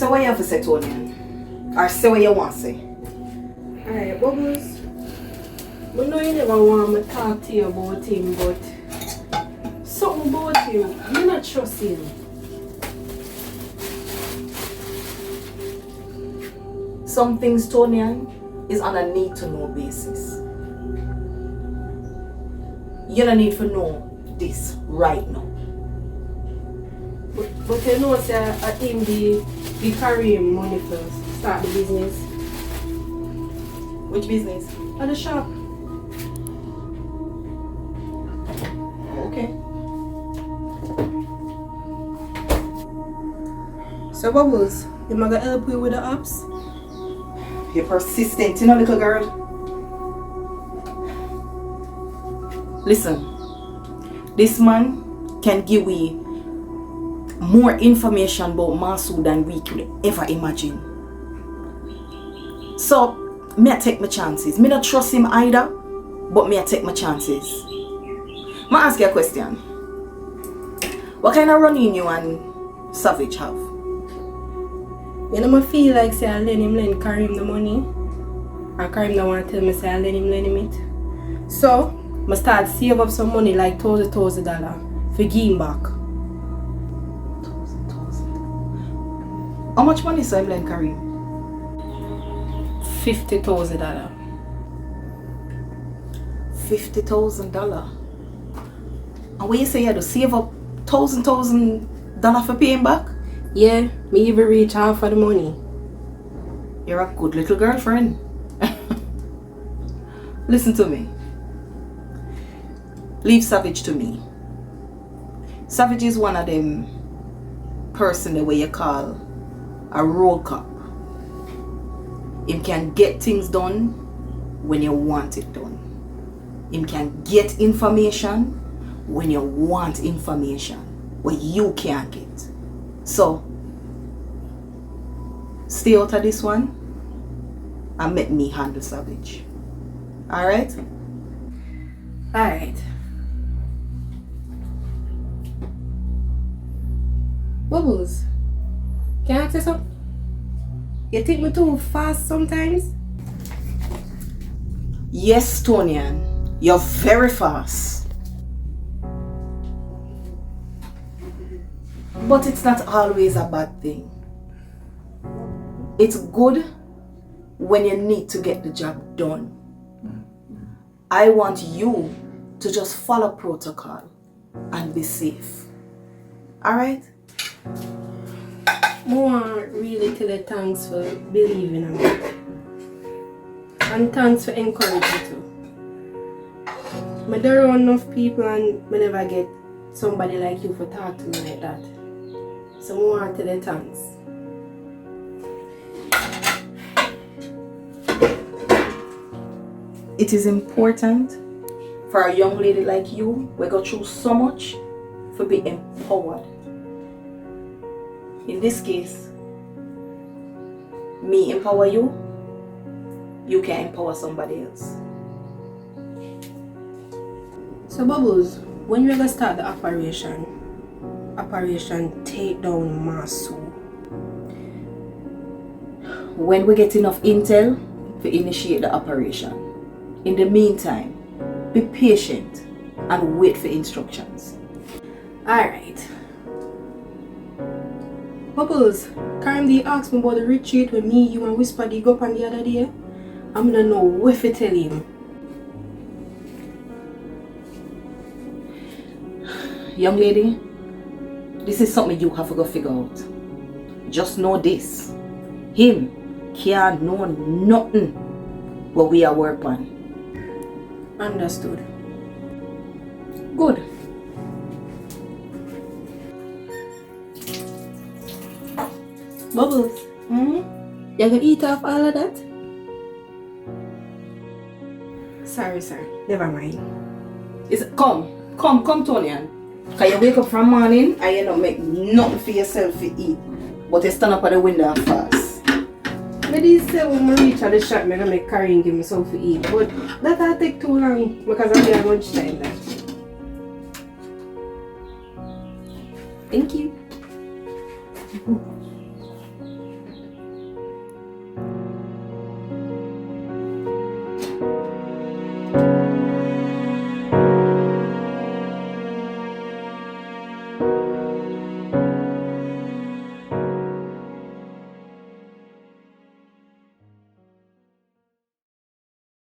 say what you have to say, Tony. Or say what you want to say. Alright, Bubbles. I know you never want me to talk to you about him, but something about him, I not trust him. Some things, Tony, is on a need to know basis. You don't need to know this right now. But you know, say, I him the carry him money first. Start the business. Which business? At the shop. Okay. So Bubbles, am I gonna help you with the apps? You're persistent, you know, little girl. Listen, this man can give we more information about Masu than we could ever imagine. So, me I take my chances. Me not trust him either, but me I take my chances. Me ask you a question. What kind of running you and Savage have? You know, I feel like say I lend carry him the money. Or carry him the want to tell me say I lend him it. So, I start save up some money like $1,000 for give him back. How much money so I'm lend Karim? $50,000. $50,000. And when you say you had to save up $1,000 for paying back? Yeah, me even reach half of the money. You're a good little girlfriend. Listen to me. Leave Savage to me. Savage is one of them person the way you call a road cop. Him can get things done when you want it done. Him can get information when you want information, what you can't get. So, stay out of this one and let me handle Savage. Alright? Alright. Bubbles, can I ask you something? You think me too fast sometimes? Yes, Tonian, you're very fast. But it's not always a bad thing. It's good when you need to get the job done. I want you to just follow protocol and be safe. Alright? I want really tell you thanks for believing in me. And thanks for encouraging me too. I don't know enough people and I never get somebody like you for talk to me like that. So I want to tell you thanks. It is important for a young lady like you, we go through so much, to be empowered. In this case, me empower you, you can empower somebody else. So Bubbles, when you're gonna start the Operation Take Down Masu? When we get enough intel to initiate the operation. In the meantime, be patient and wait for instructions. Alright. Bubbles, Karim asked me about the retreat with me, you and Whisper dig up on the other day. I'm gonna know what to tell him. Young lady, this is something you have to go figure out. Just know this. Him can't know nothing what we are working on. Understood. Good. Bubbles, you gonna eat off all of that? Sorry, never mind. Come, Tonian. Can you wake up from morning and you don't make nothing for yourself to eat, but you stand up at the window fast. I did say when I reach at the shop, I'm gonna make curry and give myself to eat, but that'll take too long because I'll be at lunchtime now. Thank you.